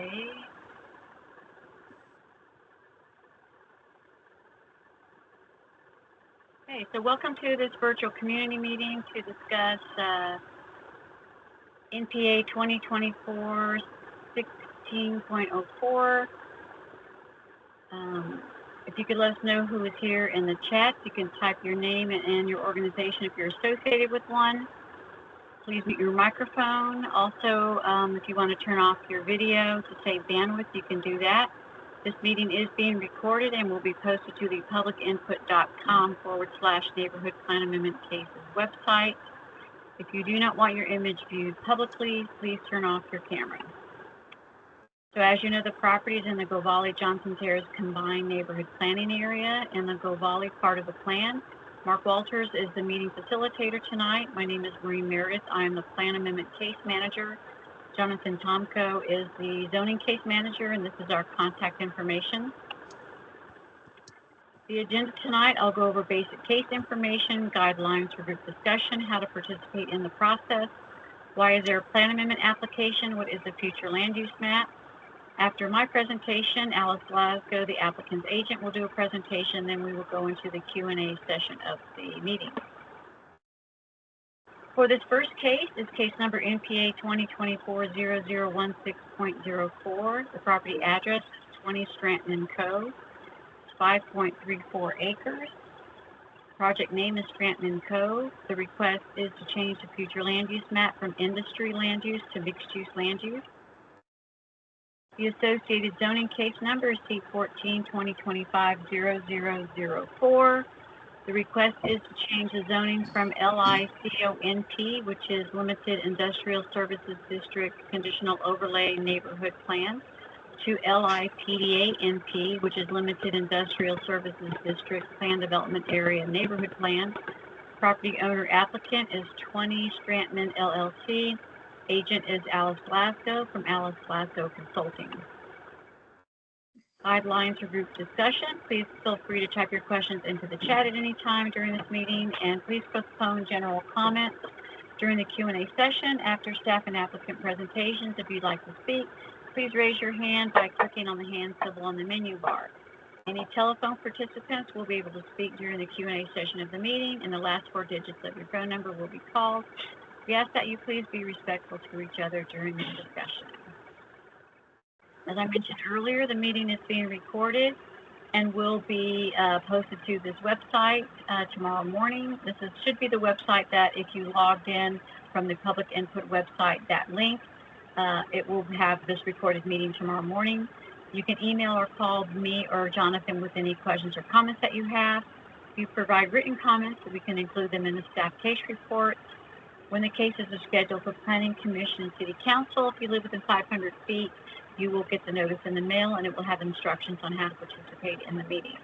Okay. Okay, so welcome to this virtual community meeting to discuss NPA 2024-16.04. If you could let us know who is here in the chat, you can type your name and your organization if you're associated with one. Please mute your microphone. Also, if you want to turn off your video to save bandwidth, you can do that. This meeting is being recorded and will be posted to the publicinput.com/neighborhood plan amendment cases website. If you do not want your image viewed publicly, please turn off your camera. So as you know, the property is in the Govali-Johnson Terrace Combined Neighborhood Planning Area in the Govali part of the plan. Mark Walters is the meeting facilitator tonight. My name is Maureen Meredith. I am the Plan Amendment Case Manager. Jonathan Tomko is the Zoning Case Manager, and this is our contact information. The agenda tonight, I'll go over basic case information, guidelines for group discussion, how to participate in the process, why is there a plan amendment application, what is the future land use map. After my presentation, Alice Glasgow, the applicant's agent, will do a presentation, then we will go into the Q&A session of the meeting. For this first case is case number NPA 2024-0016.04. The property address is 20 Strandtman Co. It's 5.34 acres. Project name is Strandtman Co. The request is to change the future land use map from industry land use to mixed use land use. The associated zoning case number is C14 2025-0004. The request is to change the zoning from LICONP, which is Limited Industrial Services District Conditional Overlay Neighborhood Plan, to LIPDA-NP, which is Limited Industrial Services District Plan Development Area Neighborhood Plan. Property owner applicant is 20 Strandtman LLC. Agent is Alice Glasgow from Alice Glasgow Consulting. Guidelines for group discussion. Please feel free to type your questions into the chat at any time during this meeting, and please postpone general comments during the Q&A session after staff and applicant presentations. If you'd like to speak, please raise your hand by clicking on the hand symbol on the menu bar. Any telephone participants will be able to speak during the Q&A session of the meeting, and the last 4 digits of your phone number will be called. We ask that you please be respectful to each other during this discussion. As I mentioned earlier, the meeting is being recorded and will be posted to this website tomorrow morning. This should be the website that if you logged in from the public input website, that link, it will have this recorded meeting tomorrow morning. You can email or call me or Jonathan with any questions or comments that you have. If you provide written comments, we can include them in the staff case report. When the cases are scheduled for Planning Commission and City Council, if you live within 500 feet, you will get the notice in the mail, and it will have instructions on how to participate in the meeting.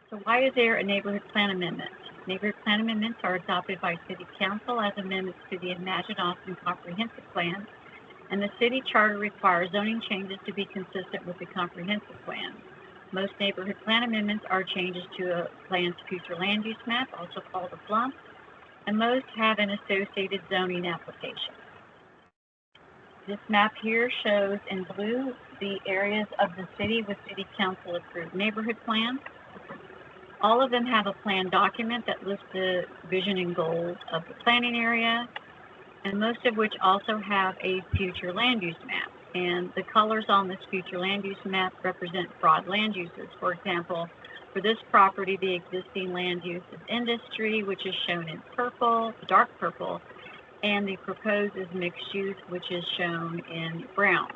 So why is there a neighborhood plan amendment? Neighborhood plan amendments are adopted by City Council as amendments to the Imagine Austin Comprehensive Plan, and the City Charter requires zoning changes to be consistent with the Comprehensive Plan. Most neighborhood plan amendments are changes to a plan's future land use map, also called a FLUMP, and most have an associated zoning application. This map here shows in blue the areas of the city with City Council approved neighborhood plans. All of them have a plan document that lists the vision and goals of the planning area, and most of which also have a future land use map. And the colors on this future land use map represent broad land uses. For example, for this property, the existing land use is industry, which is shown in purple, dark purple, and the proposed is mixed use, which is shown in brown.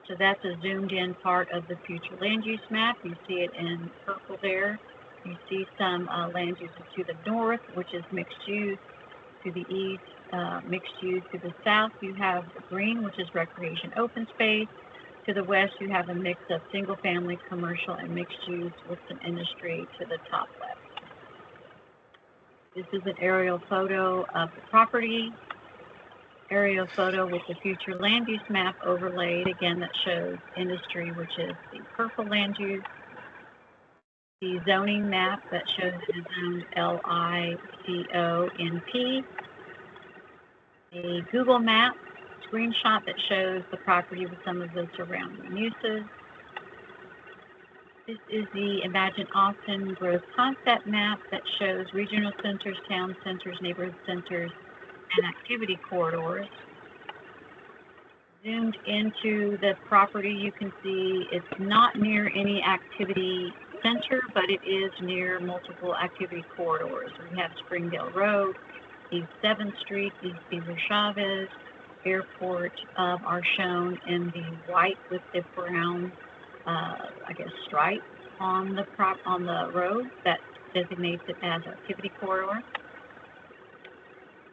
So that's a zoomed in part of the future land use map. You see it in purple there. You see some land uses to the north, which is mixed use, to the east, mixed use, to the south you have green, which is recreation open space. To the west you have a mix of single family, commercial, and mixed use with some industry to the top left. This is an aerial photo of the property, aerial photo with the future land use map overlaid, again, that shows industry, which is the purple land use. The zoning map that shows it is zoned LICONP. A Google map screenshot that shows the property with some of the surrounding uses. This is the Imagine Austin growth concept map that shows regional centers, town centers, neighborhood centers, and activity corridors. Zoomed into the property, you can see it's not near any activity center, but it is near multiple activity corridors. We have Springdale Road, East 7th Street, East Cesar Chavez, Airport are shown in the white with the brown, stripe on the road that designates it as activity corridor.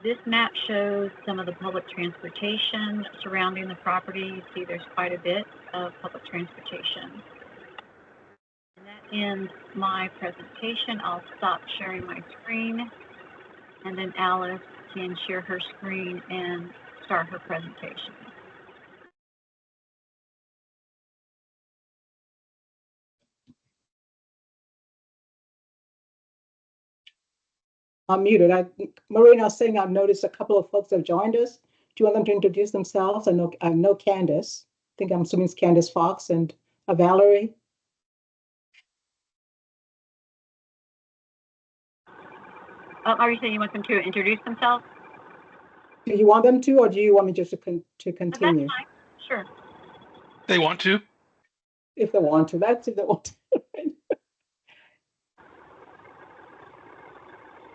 This map shows some of the public transportation surrounding the property. You see there's quite a bit of public transportation. And that ends my presentation. I'll stop sharing my screen, and then Alice can share her screen and start her presentation. I'm muted. Marina was saying I've noticed a couple of folks have joined us. Do you want them to introduce themselves? I know Candace. I'm assuming it's Candace Fox and Valerie. Are you saying you want them to introduce themselves? Do you want them to, or do you want me just to continue? That's fine. Sure. They want to. If they want to, that's if they want to.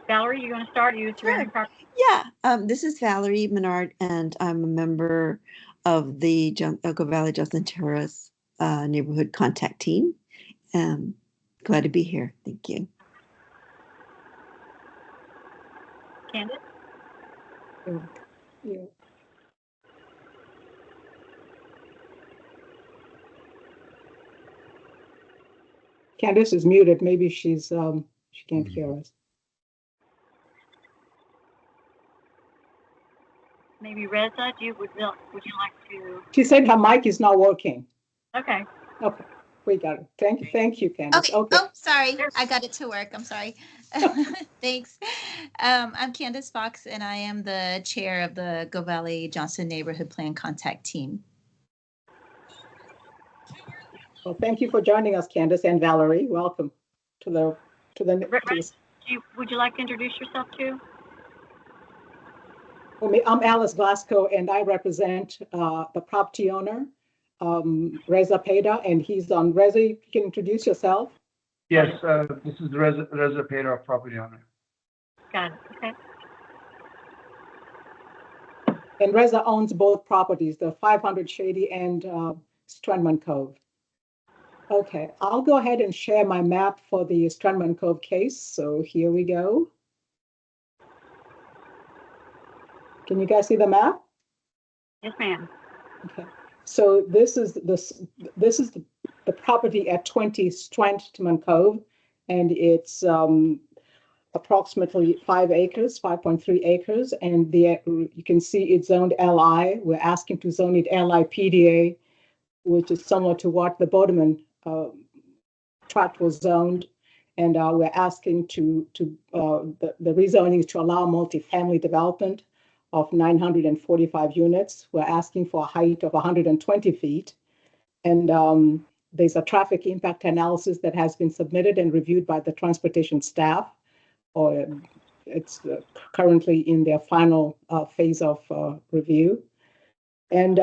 Valerie, you want to start? You surrounding property? Yeah, this is Valerie Menard, and I'm a member of the Echo Valley Johnson Terrace neighborhood contact team. Glad to be here. Thank you. Candace? Yeah. Candace is muted. Maybe she can't hear us. Maybe Reza, would you like to? She said her mic is not working. Okay. Okay, we got it. Thank you, Candace. Okay. Oh, sorry. I got it to work. I'm sorry. Thanks. I'm Candace Fox, and I am the chair of the Echo Valley Johnson Neighborhood Plan Contact Team. Well, thank you for joining us, Candace and Valerie. Welcome to the. Would you like to introduce yourself too? I'm Alice Glasgow, and I represent the property owner, Reza Peda, and he's on. Reza, you can introduce yourself. Yes, this is Reza Peda, property owner. Got it. Okay. And Reza owns both properties, the 500 Shady and Strandtman Cove. Okay, I'll go ahead and share my map for the Strandtman Cove case. So here we go. Can you guys see the map? Yes, ma'am. Okay. So this is the property at 20 Strandtman Cove, and it's approximately 5 acres, 5.3 acres, and you can see it's zoned LI. We're asking to zone it LI PDA, which is similar to what the Bodeman tract was zoned, and we're asking the rezoning is to allow multifamily development of 945 units. We're asking for a height of 120 feet. And there's a traffic impact analysis that has been submitted and reviewed by the transportation staff. Or it's currently in their final phase of review. And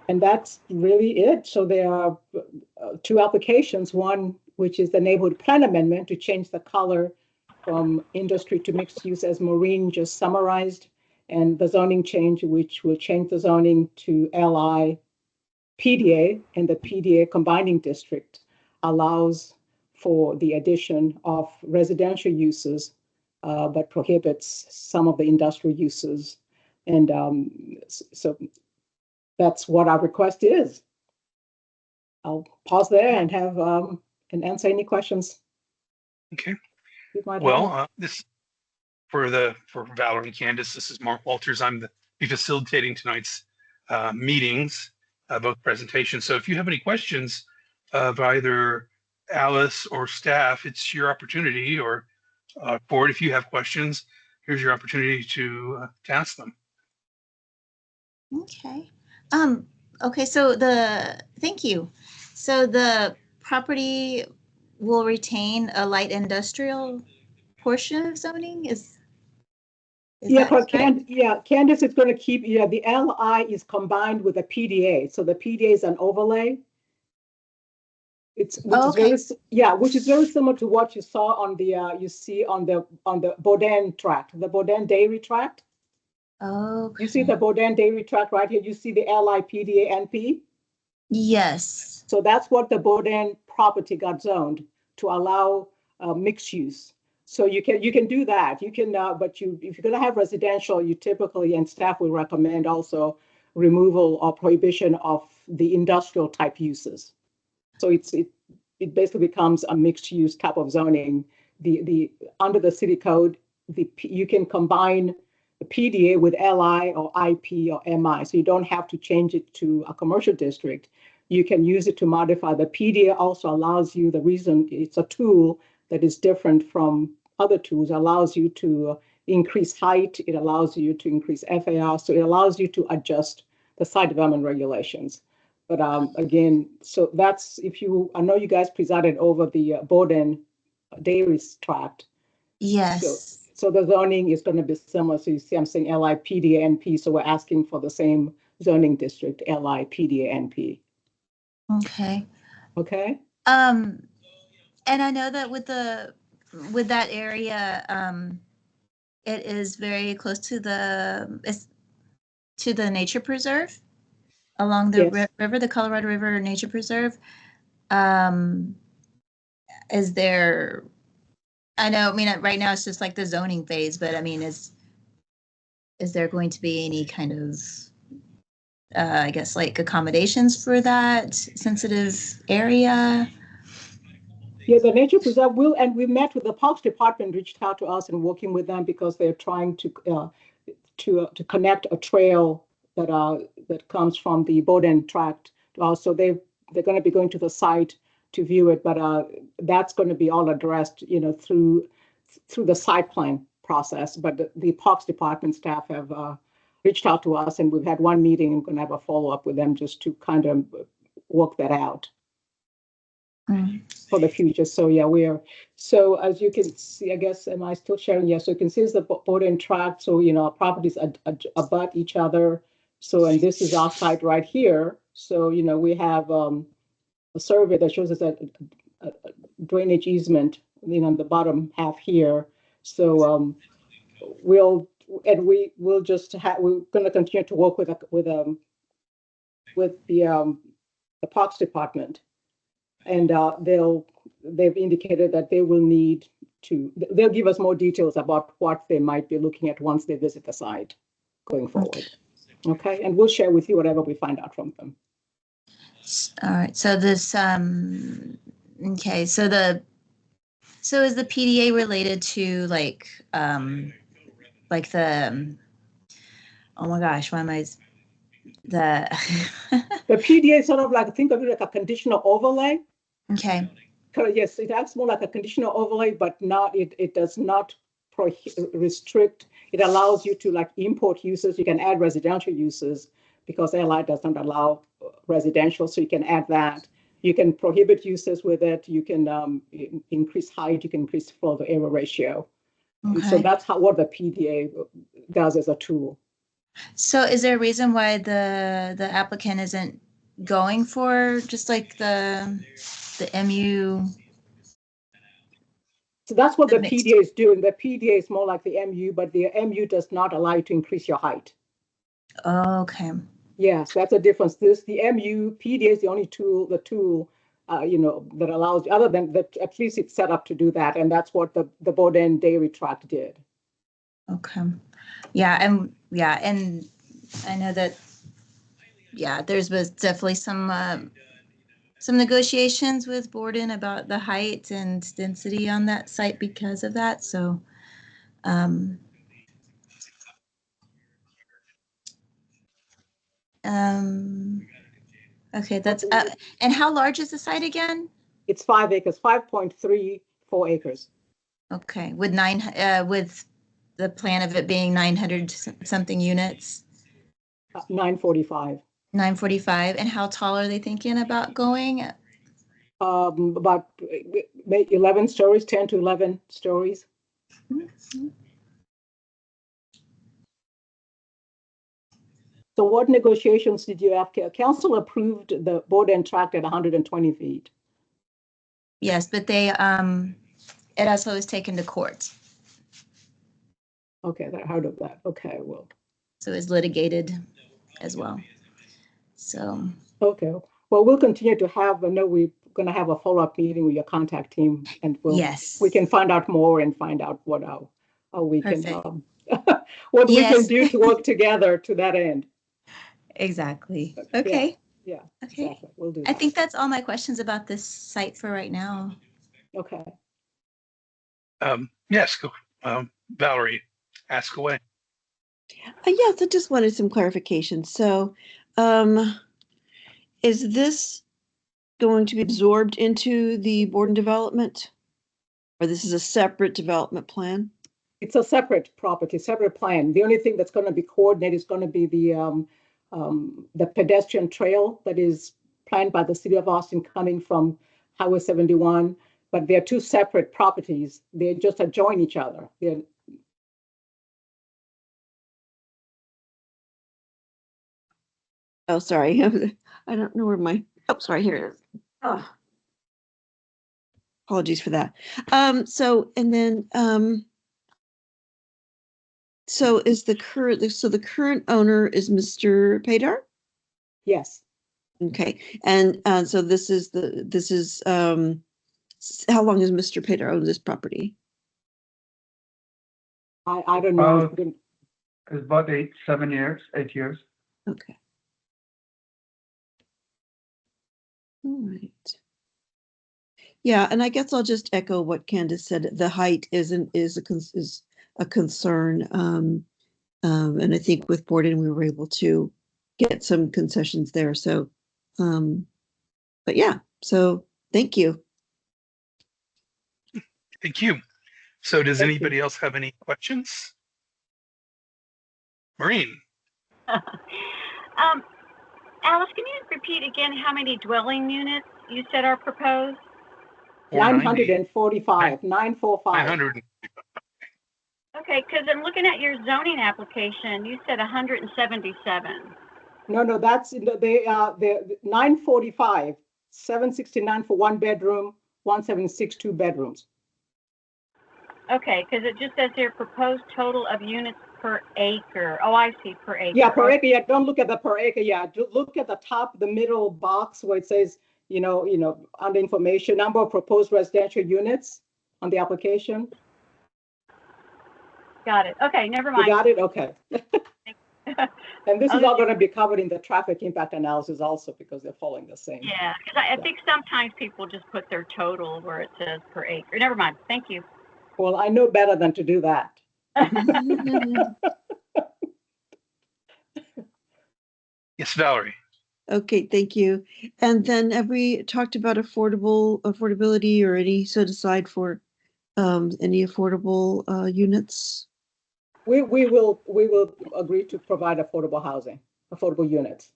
that's really it. So there are 2 applications, one which is the neighborhood plan amendment to change the color from industry to mixed use, as Maureen just summarized, and the zoning change, which will change the zoning to LI PDA, and the PDA combining district allows for the addition of residential uses, but prohibits some of the industrial uses. And so that's what our request is. I'll pause there and have and answer any questions. Okay. Well, this for Valerie and Candace. This is Mark Walters. I'm be facilitating tonight's meetings, both presentations. So if you have any questions of either Alice or staff, it's your opportunity, or board, if you have questions, here's your opportunity to ask them. Okay. Okay, thank you. So the property will retain a light industrial portion of zoning? Is Yeah, that correct? Candace is going to keep, the LI is combined with the PDA. So the PDA is an overlay. Which is Okay. very similar to what you saw on the Bourdain tract, the Bourdain dairy tract. Okay. You see the Bourdain dairy tract right here. You see the LI, PDA, NP. Yes. So that's what the Bourdain property got zoned to allow mixed use. So you can do that. You can, but if you're going to have residential, you typically, and staff will recommend also removal or prohibition of the industrial type uses. So it basically becomes a mixed use type of zoning. The under the city code, you can combine the PDA with LI or IP or MI. So you don't have to change it to a commercial district. You can use it to modify. The PDA also allows you, the reason it's a tool that is different from other tools, allows you to increase height. It allows you to increase FAR. So it allows you to adjust the site development regulations. But again, so that's I know you guys presided over the Bourdain dairy tract. Yes. So the zoning is going to be similar. So you see, I'm saying LI, PDA, NP. So we're asking for the same zoning district, LI, PDA, NP. Okay. Okay. And I know that with that area, it is very close to the nature preserve along the Yes. river, the Colorado River Nature Preserve. Is there? I know. I mean, right now it's just like the zoning phase, but I mean, is there going to be any kind of I guess like accommodations for that sensitive area? Yeah, the nature preserve will, and we met with the Parks Department, reached out to us and working with them because they're trying to connect a trail that comes from the Bourdain tract. So they're going to be going to the site to view it, but that's going to be all addressed, through the site plan process. But the Parks Department staff have reached out to us, and we've had one meeting and going to have a follow up with them just to kind of work that out for the future. So yeah, so as you can see, I guess, am I still sharing? Yeah, so you can see it's the Bourdain tract. So, our properties abut each other. So, and this is our site right here. So, we have a survey that shows us a drainage easement, on the bottom half here. So we're going to continue to work with the Parks Department. And they've indicated that they'll give us more details about what they might be looking at once they visit the site going forward. Okay, and we'll share with you whatever we find out from them. All right. So this okay. So is the PDA related to like the oh my gosh, why am I the The PDA is sort of like, think of it like a conditional overlay. Okay. Yes, it acts more like a conditional overlay, but it does not restrict. It allows you to import uses. You can add residential uses because LI doesn't allow residential, so you can add that. You can prohibit uses with it. You can increase height. You can increase flow to area ratio. Okay. And so that's what the PDA does as a tool. So is there a reason why the applicant isn't going for just like the MU? So that's what the PDA is doing. The PDA is more like the MU, but the MU does not allow you to increase your height. Oh, okay. Yes, that's a difference. The MU PDA is the only tool that allows, other than that, at least it's set up to do that, and that's what the Bourdain dairy tract did. Okay. Yeah, and I know that. Yeah, there's definitely some negotiations with Bourdain about the height and density on that site because of that. So, okay, that's and how large is the site again? It's 5 acres, 5.34 acres. Okay, with the plan of it being 900 something units. 9:45. 9:45. And how tall are they thinking about going? About 11 stories, 10 to 11 stories. So what negotiations did you have? Council approved the board and tract at 120 feet. Yes, but they it also was taken to court. Okay, I heard of that. Okay, well. So it's litigated as well. So. Okay, well, we'll continue to have, I know we're going to have a follow-up meeting with your contact team, and we can find out more and find out what how we Perfect. can, what we can do to work together to that end. Exactly. Okay. Yeah, okay. Exactly. We'll do that. I think that's all my questions about this site for right now. Okay. Yes, Valerie, ask away. Yes, I just wanted some clarification. So, is this going to be absorbed into the board and development? Or this is a separate development plan? It's a separate property, separate plan. The only thing that's going to be coordinated is going to be the pedestrian trail that is planned by the city of Austin coming from Highway 71. But they're two separate properties. They just adjoin each other. Oh, sorry. I don't know where sorry, here it is. Oh. Apologies for that. So is the current owner is Mr. Paydar? Yes. Okay. And so how long has Mr. Paydar owned this property? I don't know. It's about 8 years. Okay. All right. Yeah, and I guess I'll just echo what Candace said. The height is a concern, and I think with Borden we were able to get some concessions there. So, but yeah. So thank you. Thank you. So does anybody else have any questions? Maureen. Alice, can you repeat again how many dwelling units you said are proposed? 945, 945. 900. Okay, because I'm looking at your zoning application, you said 177. No, that's the 945, 769 for one bedroom, 176 2 bedrooms. Okay, because it just says here proposed total of units per acre. Oh, I see, per acre. Yeah, per acre. Yeah, don't look at the per acre. Yeah, look at the top, the middle box where it says, under information, number of proposed residential units on the application. Got it. Okay, never mind. You got it? Okay. And this is all going to be covered in the traffic impact analysis also because they're following the same. Yeah, because I think sometimes people just put their total where it says per acre. Never mind. Thank you. Well, I know better than to do that. Yes, Valerie. Okay, thank you. And then have we talked about affordability or any set aside for any affordable units? We will agree to provide affordable housing, affordable units.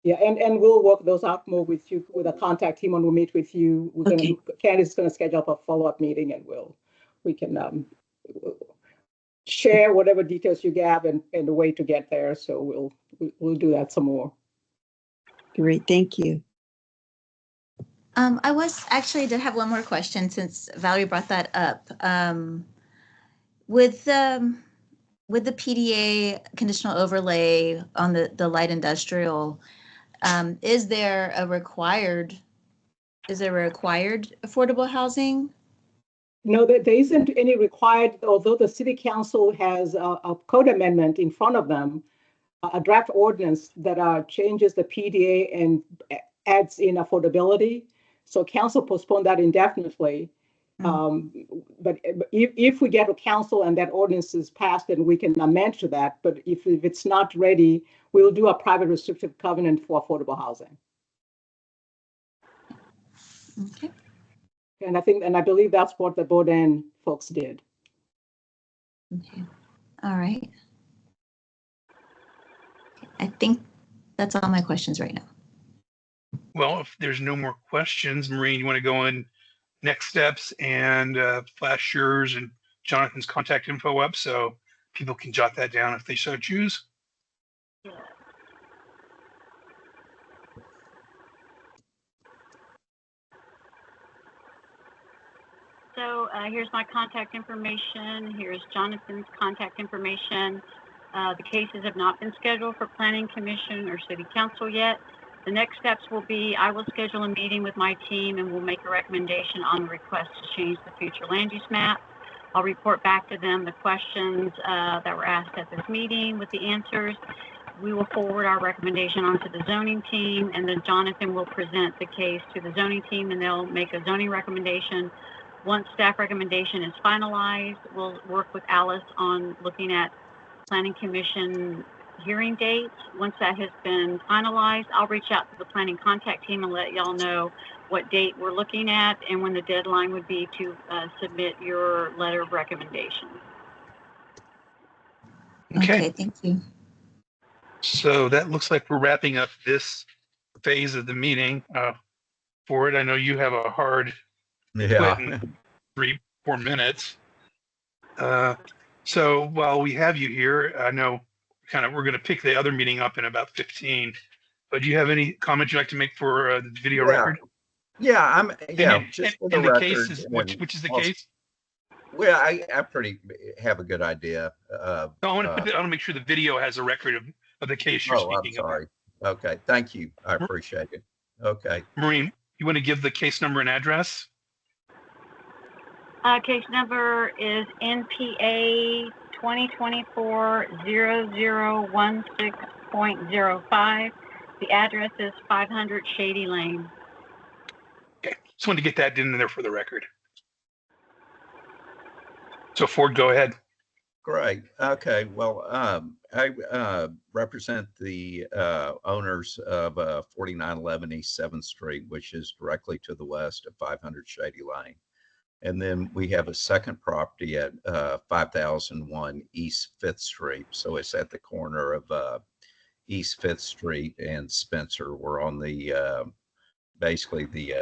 Yeah, and we'll work those out more with you, with a contact team when we meet with you. Candace is going to schedule up a follow-up meeting, and we can share whatever details you have and the way to get there. So we'll do that some more. Great, thank you. I did have one more question since Valerie brought that up. With the PDA conditional overlay on the light industrial, is there a required affordable housing? No, there isn't any required, although the city council has a code amendment in front of them, a draft ordinance that changes the PDA and adds in affordability. So council postponed that indefinitely. But if we get a council and that ordinance is passed, then we can amend to that. But if it's not ready, we'll do a private restrictive covenant for affordable housing. Okay. And I believe that's what the Borden folks did. Okay. All right. I think that's all my questions right now. Well, if there's no more questions, Maureen, you want to go in next steps and flash yours and Jonathan's contact info up so people can jot that down if they so choose? So here's my contact information. Here's Jonathan's contact information. The cases have not been scheduled for Planning Commission or City Council yet. The next steps will be I will schedule a meeting with my team and we'll make a recommendation on the request to change the future land use map. I'll report back to them the questions that were asked at this meeting with the answers. We will forward our recommendation onto the zoning team, and then Jonathan will present the case to the zoning team and they'll make a zoning recommendation. Once staff recommendation is finalized, we'll work with Alice on looking at Planning Commission hearing dates. Once that has been finalized, I'll reach out to the planning contact team and let y'all know what date we're looking at and when the deadline would be to submit your letter of recommendation. Okay, thank you. So that looks like we're wrapping up this phase of the meeting. For it, I know you have a hard quit in 3-4 minutes. So while we have you here, I know we're going to pick the other meeting up in about 15. But do you have any comments you'd like to make for the video record? Yeah, just for the and the record. case is which is the case? Well, I pretty have a good idea. I want to make sure the video has a record of the case you're speaking I'm sorry. about. Okay, thank you. I appreciate it. Okay. Maureen, you want to give the case number and address? Case number is NPA 2024-0016.05. The address is 500 Shady Lane. Okay, just wanted to get that in there for the record. So Ford, go ahead. Great. Okay. Well, I represent the owners of 4911 East 7th Street, which is directly to the west of 500 Shady Lane. And then we have a second property at 5001 East 5th Street. So it's at the corner of East 5th Street and Spencer. We're on the basically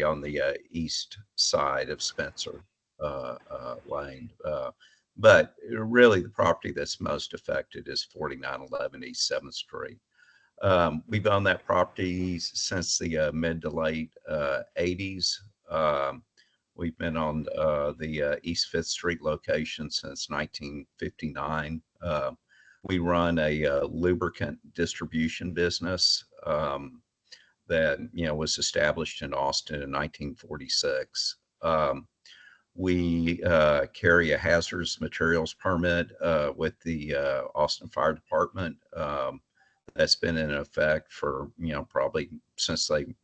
on the east side of Spencer Lane. But really the property that's most affected is 4911 East 7th Street. We've owned that property since the mid to late 80s. We've been on the East 5th Street location since 1959. We run a lubricant distribution business that was established in Austin in 1946. We carry a hazardous materials permit with the Austin Fire Department. That's been in effect for probably since they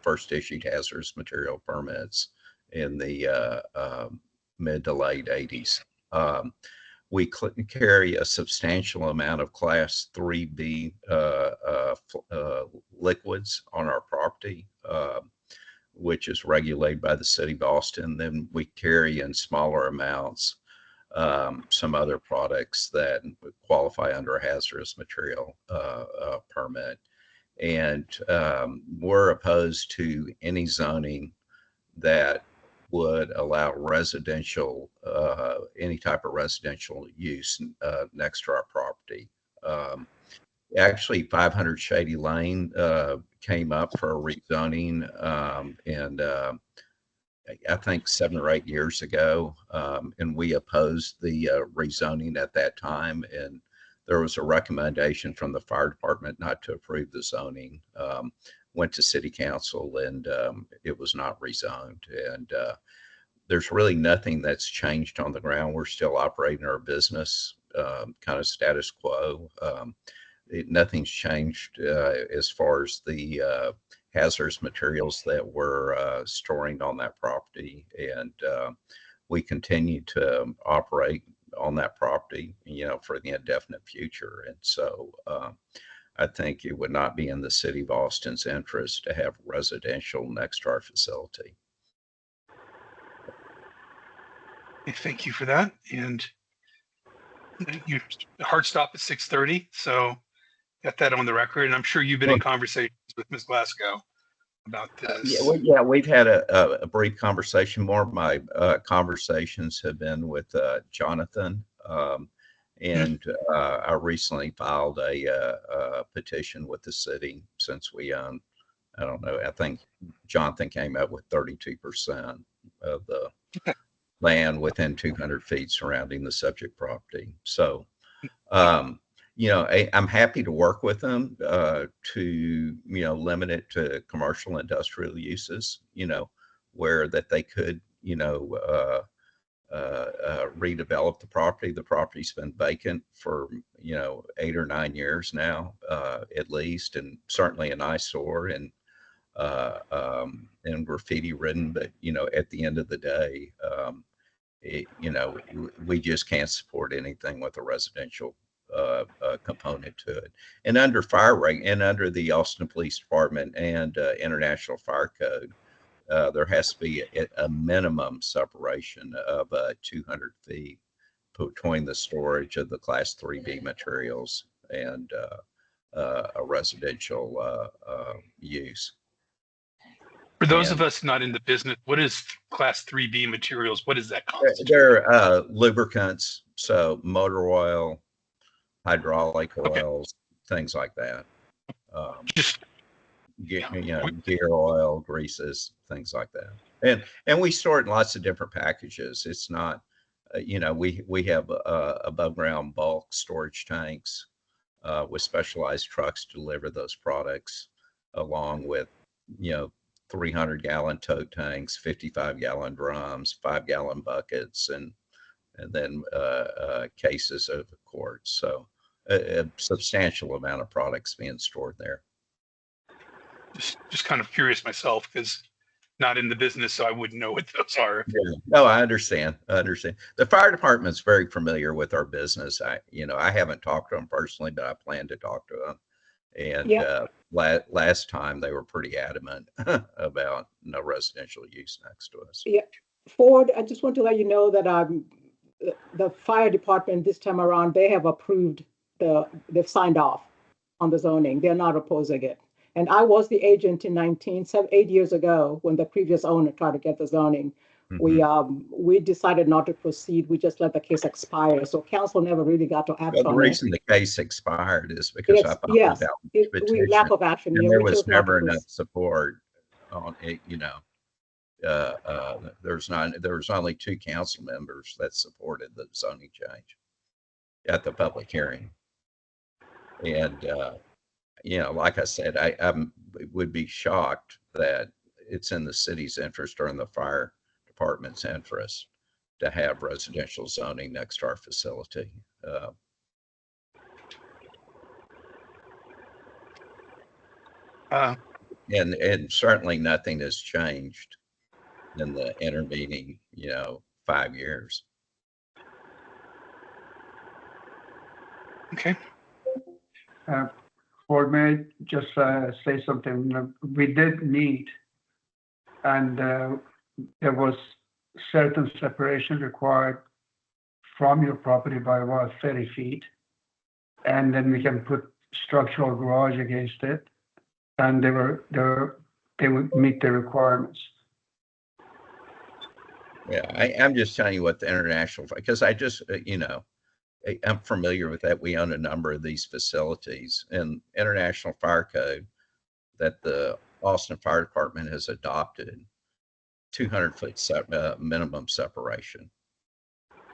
first issued hazardous material permits in the mid to late 80s. We carry a substantial amount of Class 3B liquids on our property, which is regulated by the city of Austin. Then we carry in smaller amounts some other products that qualify under a hazardous material permit. And we're opposed to any zoning that would allow residential, any type of residential use next to our property. Actually, 500 Shady Lane came up for a rezoning, and I think 7 or 8 years ago, and we opposed the rezoning at that time. And there was a recommendation from the fire department not to approve the zoning. Went to city council, and it was not rezoned. And there's really nothing that's changed on the ground. We're still operating our business kind of status quo. Nothing's changed as far as the hazardous materials that we're storing on that property. And we continue to operate on that property, for the indefinite future. And so I think it would not be in the city of Austin's interest to have residential next to our facility. Thank you for that. And Your hard stop at 6:30, so got that on the record. And I'm sure you've been in conversations with Ms. Glasgow about Yeah, this. we've had a brief conversation. More of my conversations have been with Jonathan, and I recently filed a petition with the city since we own, I don't know, I think Jonathan came up with 32% of the land within 200 feet surrounding the subject property. So, I'm happy to work with them to, limit it to commercial industrial uses, where that they could, redevelop the property. The property's been vacant for, 8 or 9 years now, at least, and certainly an eyesore and graffiti ridden. But, at the end of the day, we just can't support anything with a residential component to it. And under fire rate and under the Austin Police Department and International Fire Code, there has to be a minimum separation of 200 feet between the storage of the Class 3B materials and a residential use. For those of And us not in the business, what is Class 3B materials? What does that constitute? they're lubricants, so motor oil, hydraulic Okay. oils, things like that. Just Gear oil, greases, things like that. And we store it in lots of different packages. It's not, we have above ground bulk storage tanks with specialized trucks to deliver those products, along with, 300-gallon tote tanks, 55-gallon drums, 5-gallon buckets, and then cases of quartz. So a substantial amount of products being stored there. just kind of curious myself, because not in the business, so I wouldn't know what those are. Yeah. No, I understand. The fire department's very familiar with our business. I haven't talked to them personally, but I plan to talk to them. And last time they were pretty adamant about no residential use next to us. Yeah, Ford, I just want to let you know that the fire department this time around, they have approved they've signed off on the zoning. They're not opposing it. And I was the agent in 8 years ago when the previous owner tried to get the zoning. We decided not to proceed. We just let the case expire. So council never really got to act Well, the on reason the case expired is because I filed a petition, lack of action. and Yeah, there we was chose not to never enough support on it. There was only 2 council members that supported the zoning change at the public hearing. And like I said, I would be shocked that it's in the city's interest or in the fire department's interest to have residential zoning next to our facility. And certainly nothing has changed in the intervening, 5 years. Okay. Ford, may I just say something? We did meet, and there was certain separation required from your property by about 30 feet. And then we can put structural garage against it, and they would meet the requirements. Yeah, I'm just telling you what the international, because I just, I'm familiar with that. We own a number of these facilities, and International Fire Code that the Austin Fire Department has adopted 200-foot minimum separation.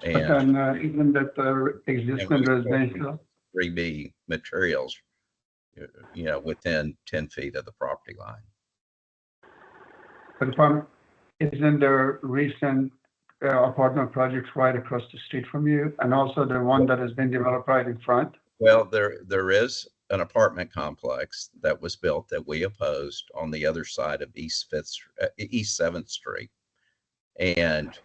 And even that the existing residential 3B materials, within 10 feet of the property line. But isn't there recent apartment projects right across the street from you, and also the one that has been developed right in front? Well, there is an apartment complex that was built that we opposed on the other side of East 7th Street, and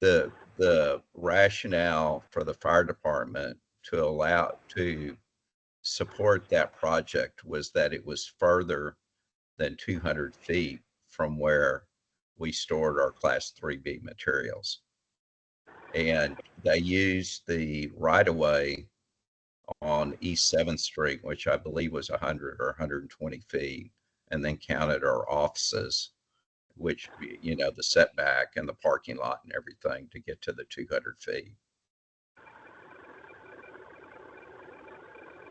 the rationale for the fire department to support that project was that it was further than 200 feet from where we stored our Class 3B materials. And they used the right of way on East 7th Street, which I believe was 100 or 120 feet, and then counted our offices, which, you know, the setback and the parking lot and everything to get to the 200 feet.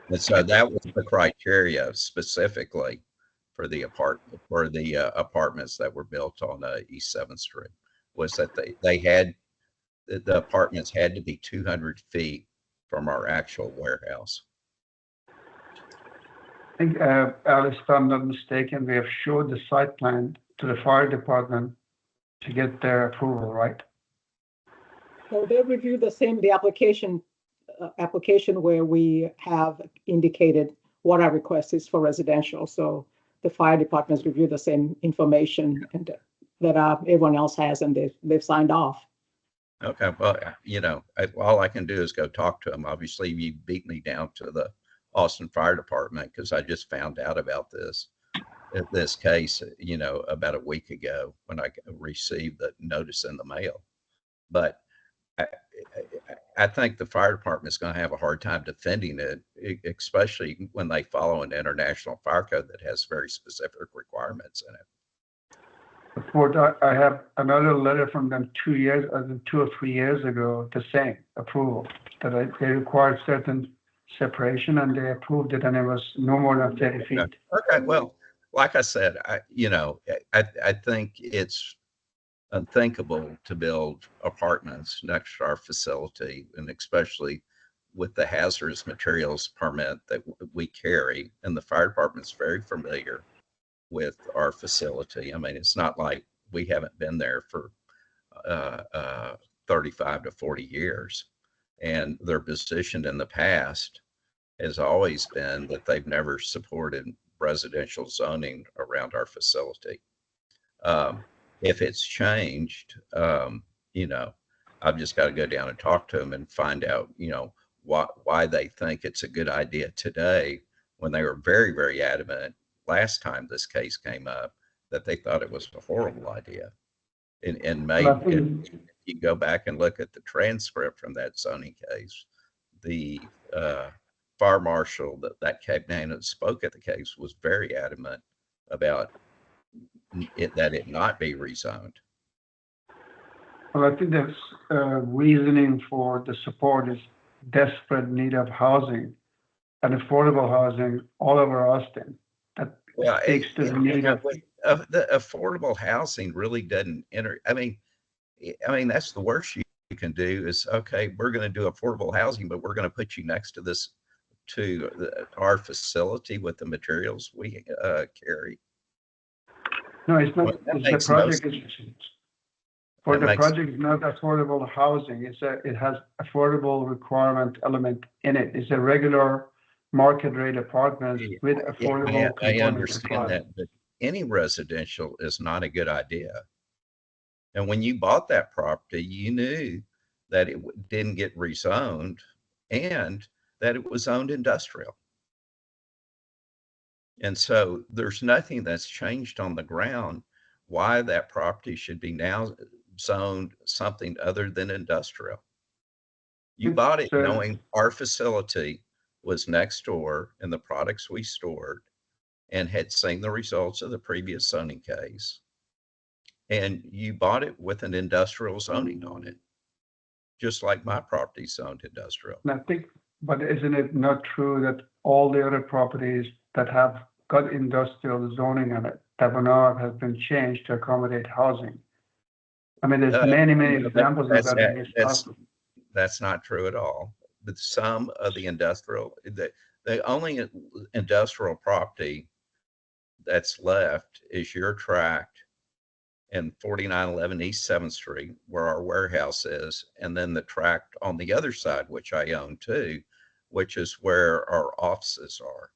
And so that was the criteria specifically for the apartments that were built on East 7th Street, was that they had the apartments had to be 200 feet from our actual warehouse. I think, Alice, if I'm not mistaken, we have showed the site plan to the fire department to get their approval, right? So they review the application where we have indicated what our request is for residential. So the fire departments review the same information and that everyone else has, and they've signed off. Okay, well, you know, all I can do is go talk to them. Obviously, you beat me down to the Austin Fire Department because I just found out about this case, you know, about a week ago when I received the notice in the mail. But I think the fire department is going to have a hard time defending it, especially when they follow an international fire code that has very specific requirements in it. I have another letter from them 2 or 3 years ago, the same approval, that they required certain separation and they approved it, and it was no more than 30 feet. Okay, well, like I said, I think it's unthinkable to build apartments next to our facility, and especially with the hazardous materials permit that we carry, and the fire department's very familiar with our facility. I mean, it's not like we haven't been there for 35 to 40 years, and their position in the past has always been that they've never supported residential zoning around our facility. If it's changed, you know, I've just got to go down and talk to them and find out, you know, why they think it's a good idea today when they were very, very adamant last time this case came up that they thought it was a horrible idea. And maybe if you go back and look at the transcript from that zoning case, the fire marshal that came in and spoke at the case was very adamant about that it not be rezoned. Well, I think the reasoning for the support is desperate need of housing and affordable housing all over Austin. That speaks to the need of the affordable housing really doesn't enter. I mean, that's the worst you can do is, okay, we're going to do affordable housing, but we're going to put you next to our facility with the materials we carry. No, it's not. The project is not affordable housing. It has affordable requirement element in it. It's a regular market rate apartment with affordable. I understand that, but any residential is not a good idea. And when you bought that property, you knew that it didn't get rezoned and that it was zoned industrial. And so there's nothing that's changed on the ground why that property should be now zoned something other than industrial. You bought it knowing our facility was next door and the products we stored and had seen the results of the previous zoning case. And you bought it with an industrial zoning on it, just like my property zoned industrial. And I think, but isn't it not true that all the other properties that have got industrial zoning on it, that now have been changed to accommodate housing? I mean, there's many examples of that. That's not true at all. But some of the industrial, the only industrial property that's left is your tract and 4911 East 7th Street, where our warehouse is, and then the tract on the other side, which I own too, which is where our offices are.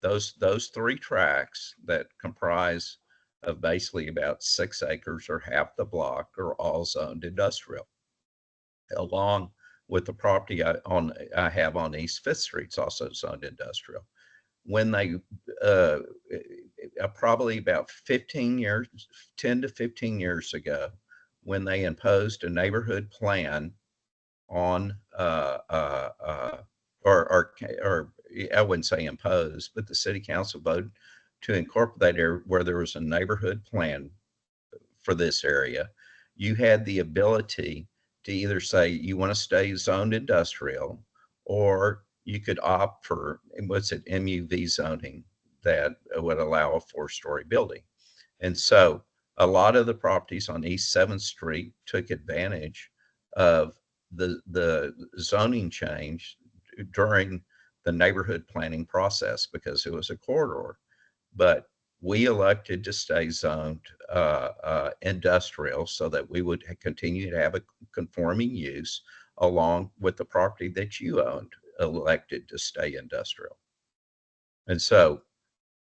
Those three tracts that comprise of basically about 6 acres or half the block are all zoned industrial, along with the property I have on East 5th Street. It's also zoned industrial. When they probably about 10 to 15 years ago, when they imposed a neighborhood plan on, or I wouldn't say impose, but the city council voted to incorporate where there was a neighborhood plan for this area. You had the ability to either say you want to stay zoned industrial, or you could opt for, what's it, MUV zoning that would allow a 4-story building. And so a lot of the properties on East 7th Street took advantage of the zoning change during the neighborhood planning process because it was a corridor. But we elected to stay zoned industrial so that we would continue to have a conforming use along with the property that you owned, elected to stay industrial. And so,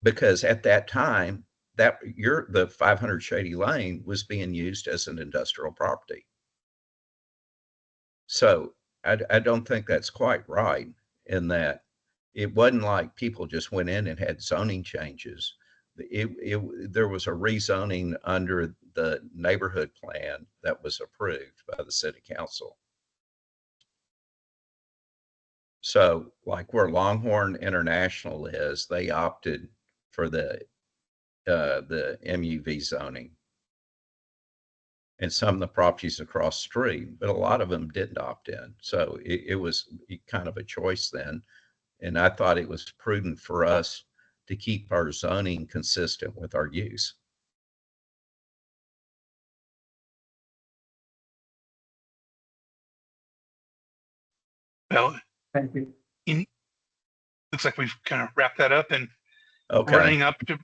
because at that time, that the 500 Shady Lane was being used as an industrial property. So I don't think that's quite right in that it wasn't like people just went in and had zoning changes. There was a rezoning under the neighborhood plan that was approved by the city council. So like where Longhorn International is, they opted for the MUV zoning. And some of the properties across the street, but a lot of them didn't opt in. So it was kind of a choice then. And I thought it was prudent for us to keep our zoning consistent with our use. Well, Thank you. looks like we've kind of wrapped that up and Okay. running up to,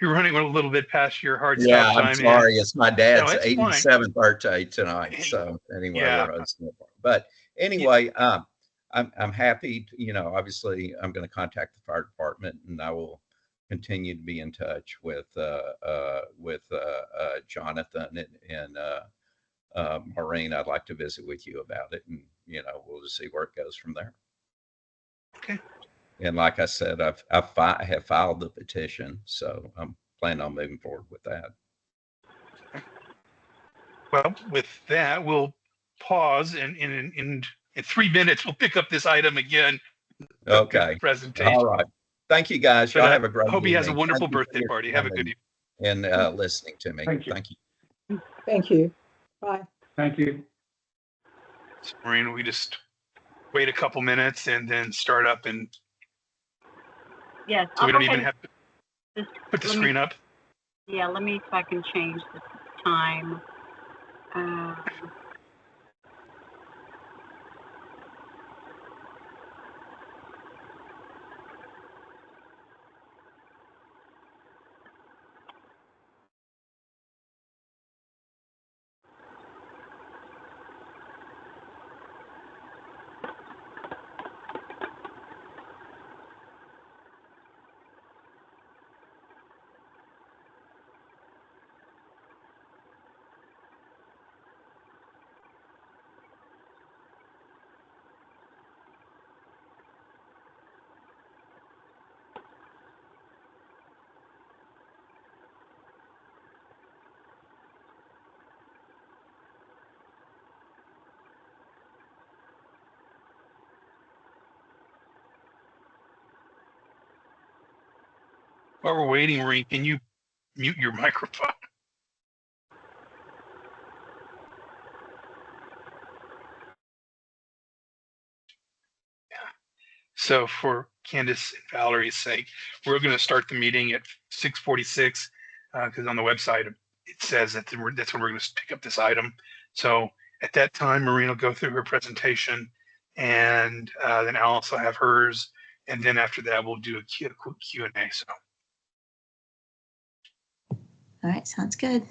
you're running a little bit past your hard Yeah, stop time. I'm sorry. It's my dad's it's fine. 87th birthday tonight. So anyway, Yeah. we're hosting it. But anyway, I'm happy to, obviously I'm going to contact the fire department and I will continue to be in touch with Jonathan and Maureen. I'd like to visit with you about it, and we'll just see where it goes from there. Okay. And like I said, I have filed the petition, so I'm planning on moving forward with that. Well, with that, we'll pause and in 3 minutes we'll pick up this item again. Okay. Presentation. All right. Thank you, guys. Y'all have a great hope evening. he has a wonderful Thank you birthday party. Have a good evening. And listening to me. Thank you. Thank you. Thank you. Bye. Thank you. So, Maureen, we just wait a couple minutes and then start up, and Yes. so we I'll don't go even ahead have to and put the screen up. Yeah, let me see if I can change the time. While we're waiting, Maureen, can you mute your microphone? So for Candace and Valerie's sake, we're going to start the meeting at 6:46 because on the website it says that's when we're going to pick up this item. So at that time, Maureen will go through her presentation, and then I'll also have hers, and then after that we'll do a quick Q&A. So. All right, sounds good.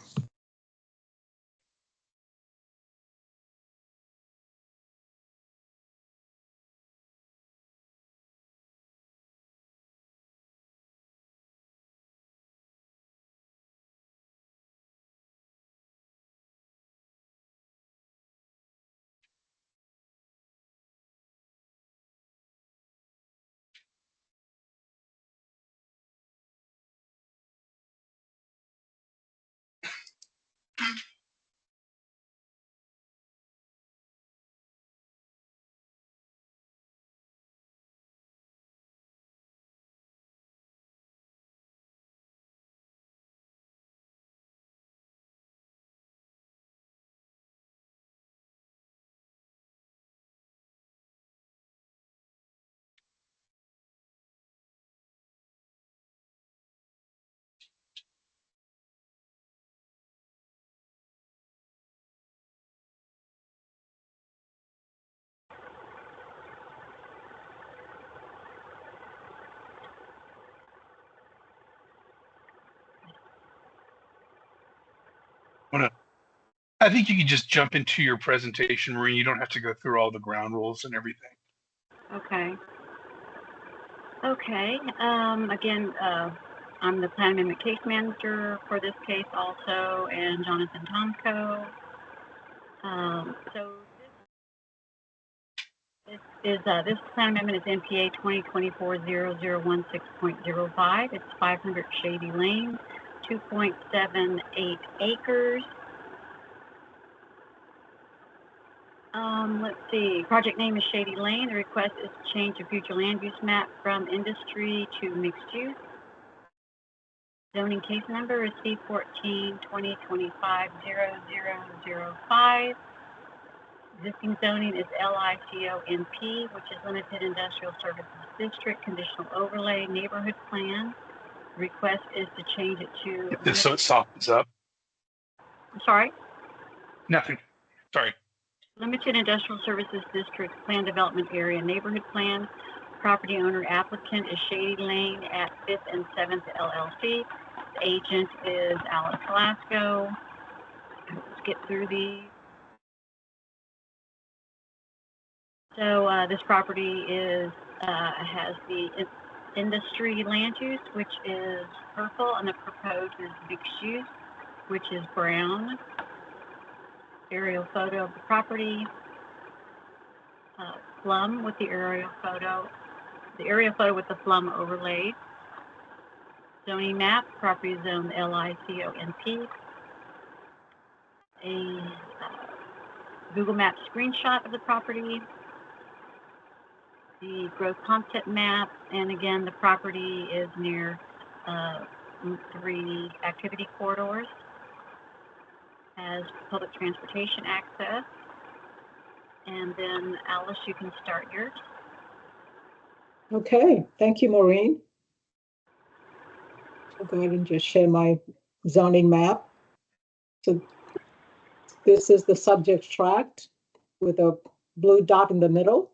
I think you can just jump into your presentation, Maureen. You don't have to go through all the ground rules and everything. Okay. Okay. Again, I'm the plan amendment case manager for this case also, and Jonathan Tomko. So this plan amendment is NPA 2024-0016.05. It's 500 Shady Lane, 2.78 acres. Let's see, project name is Shady Lane. The request is to change the future land use map from industry to mixed use. Zoning case number is C14-2025-0005. Existing zoning is LICONP, which is Limited Industrial Services District, Conditional Overlay Neighborhood Plan. Request is to change it to. So it softens up. I'm sorry? Nothing. Sorry. Limited Industrial Services District Plan Development Area Neighborhood Plan. Property owner applicant is Shady Lane at 5th and 7th LLC. The agent is Alice Glasgow. Let's get through these. So this property has the industry land use, which is purple, and the proposed is mixed use, which is brown. Aerial photo of the property. Plum with the aerial photo. The aerial photo with the plum overlaid. Zoning map, property zone LICONP. A Google Maps screenshot of the property. The growth concept map, and again, the property is near 3 activity corridors. Has public transportation access. And then Alice, you can start yours. Okay, thank you, Maureen. I'll go ahead and just share my zoning map. So this is the subject tract with a blue dot in the middle,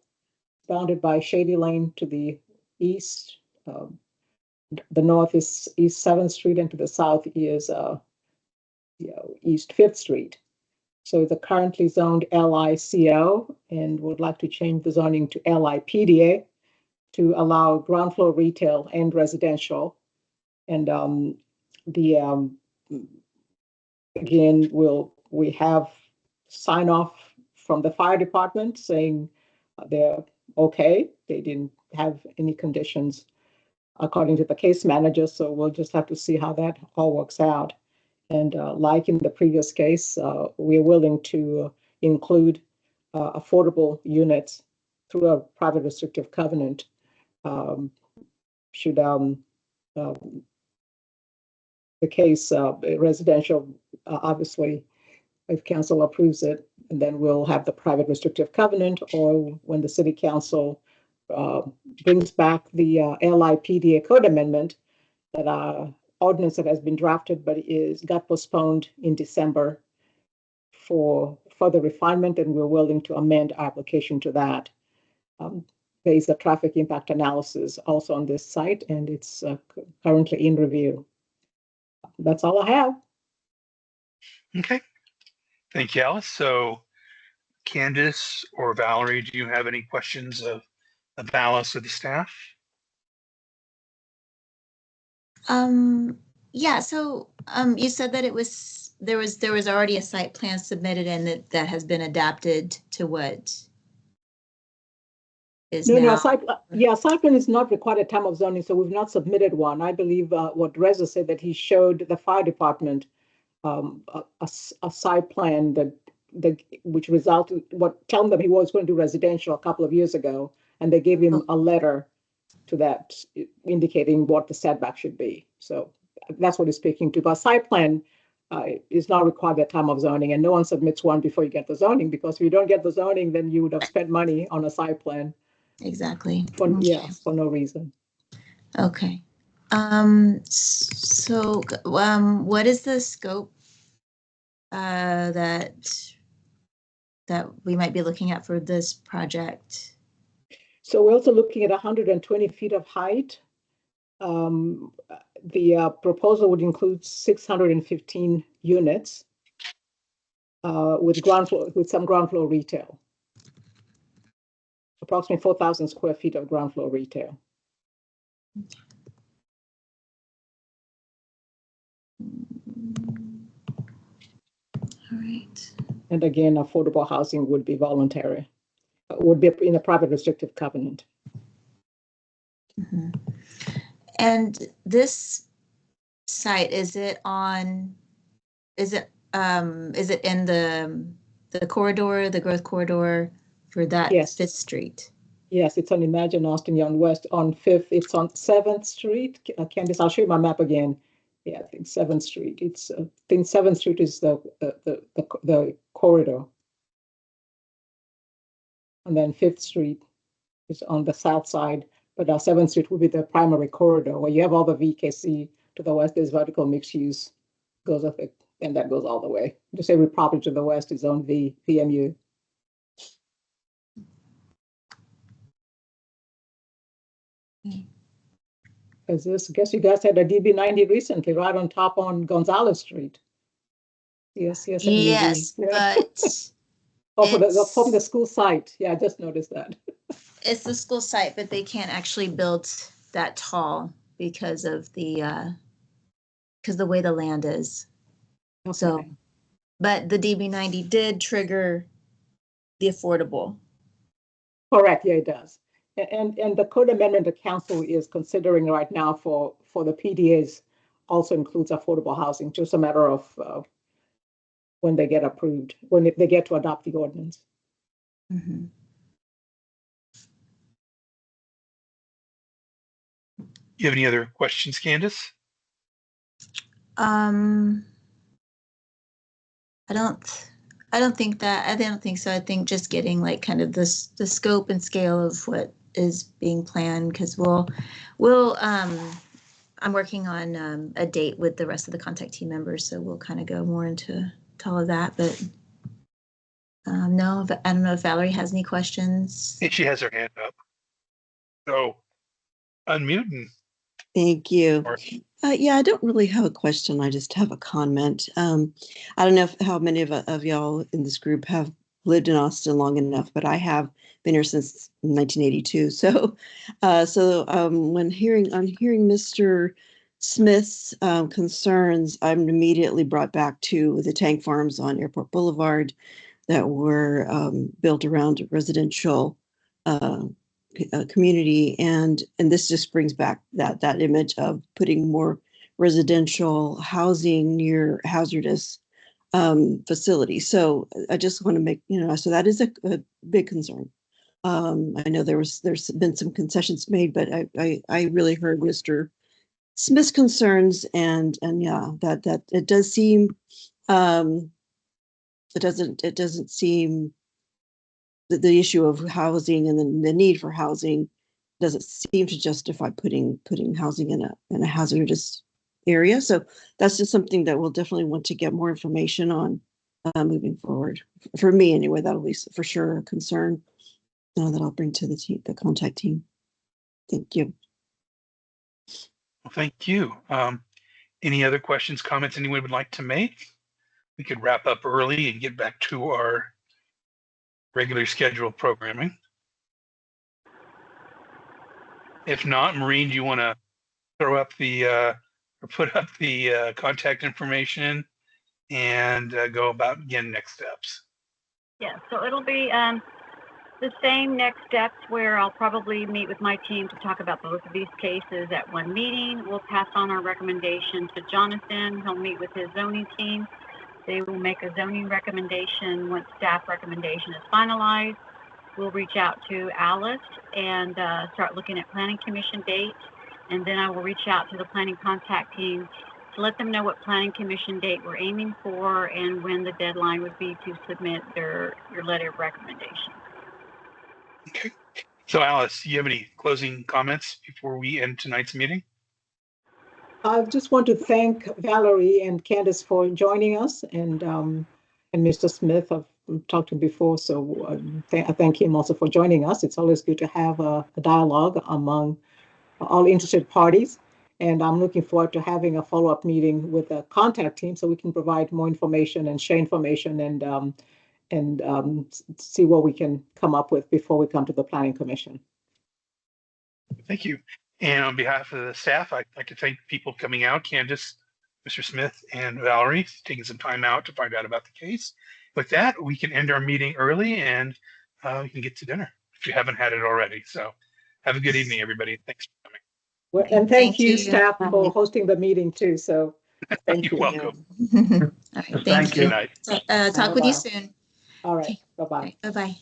bounded by Shady Lane to the east. The north is East 7th Street, and to the south is East 5th Street. So it's currently zoned LICO, and would like to change the zoning to LIPDA to allow ground floor retail and residential. And again, we have sign off from the fire department saying they're okay. They didn't have any conditions according to the case manager. So we'll just have to see how that all works out. And like in the previous case, we're willing to include affordable units through a private restrictive covenant. Should the case residential, obviously, if council approves it, and then we'll have the private restrictive covenant, or when the city council brings back the LIPDA code amendment, that ordinance that has been drafted but got postponed in December for further refinement, and we're willing to amend our application to that. There is a traffic impact analysis also on this site, and it's currently in review. That's all I have. Okay. Thank you, Alice. So Candace or Valerie, do you have any questions of Alice or the staff? Yeah, so you said that there was already a site plan submitted and that has been adapted to what is now. No, site plan is not required at time of zoning, so we've not submitted one. I believe what Reza said, that he showed the fire department a site plan which resulted telling them he was going to do residential a couple of years ago, and they gave him a letter to that indicating what the setback should be. So that's what he's speaking to. But site plan is not required at time of zoning, and no one submits one before you get the zoning, because if you don't get the zoning, then you would have spent money on a site plan. Exactly. Yeah, for no reason. Okay. So what is the scope that we might be looking at for this project? So we're also looking at 120 feet of height. The proposal would include 615 units. with ground floor, with some ground floor retail. Approximately 4,000 square feet of ground floor retail. All right. And again, affordable housing would be voluntary, would be in a private restrictive covenant. Mhm. And this site, is it in the corridor, the growth corridor for that Yes. 5th Street? Yes, it's on Imagine Austin Young West on 5th. It's on 7th Street. Candice, I'll show you my map again. Yeah, I think 7th Street. It's I think 7th Street is the corridor. And then 5th Street is on the south side, but 7th Street will be the primary corridor where you have all the VKC to the west. There's vertical mixed use goes up it, and that goes all the way. Just every property to the west is on VMU. Because this, I guess you guys had a DB90 recently, right on top on Gonzalez Street. Yes, yes. Yes, Yeah. but Oh, from the school site. Yeah, I just noticed that. it's the school site, but they can't actually build that tall because of the way the land is. Okay. So, but the DB90 did trigger the affordable. Correct. Yeah, it does. And the code amendment the council is considering right now for the PDAs also includes affordable housing. Just a matter of when they get approved, if they get to adopt the ordinance. Mm-hmm. You have any other questions, Candice? I don't think so. I think just getting like kind of the scope and scale of what is being planned, because I'm working on a date with the rest of the contact team members, so we'll kind of go more into all of that. But no, I don't know if Valerie has any questions. She has her hand up. So unmute and Thank you. Or- Yeah, I don't really have a question. I just have a comment. I don't know how many of y'all in this group have lived in Austin long enough, but I have been here since 1982. So when hearing Mr. Smith's concerns, I'm immediately brought back to the tank farms on Airport Boulevard that were built around residential community, and this just brings back that image of putting more residential housing near hazardous facilities. So I just want to make, so that is a big concern. I know there's been some concessions made, but I really heard Mr. Smith's concerns, and yeah, that it does seem it doesn't seem the issue of housing and the need for housing doesn't seem to justify putting housing in a hazardous area. So that's just something that we'll definitely want to get more information on moving forward. For me, anyway, that'll be for sure a concern that I'll bring to the contact team. Thank you. Well, thank you. Any other questions, comments anyone would like to make? We could wrap up early and get back to our regular scheduled programming. If not, Maureen, do you want to throw up or put up the contact information and go about again next steps? Yeah, so it'll be the same next steps, where I'll probably meet with my team to talk about both of these cases at one meeting. We'll pass on our recommendation to Jonathan. He'll meet with his zoning team. They will make a zoning recommendation. Once staff recommendation is finalized, we'll reach out to Alice and start looking at planning commission dates. And then I will reach out to the planning contact team to let them know what planning commission date we're aiming for and when the deadline would be to submit your letter of recommendation. Okay. So Alice, do you have any closing comments before we end tonight's meeting? I just want to thank Valerie and Candice for joining us, and Mr. Smith I've talked to before, so I thank him also for joining us. It's always good to have a dialogue among all interested parties. And I'm looking forward to having a follow-up meeting with the contact team so we can provide more information and share information and see what we can come up with before we come to the Planning Commission. Thank you. And on behalf of the staff, I'd like to thank people coming out, Candace, Mr. Smith, and Valerie, taking some time out to find out about the case. With that, we can end our meeting early and we can get to dinner if you haven't had it already. So have a good evening, everybody. Thanks for coming. Well, and thank you, you. staff, for hosting the meeting too. So thank You're you. welcome. All right, Thank thank you. you. Good night. Talk with you Bye-bye. soon. All right. Bye-bye. Bye bye.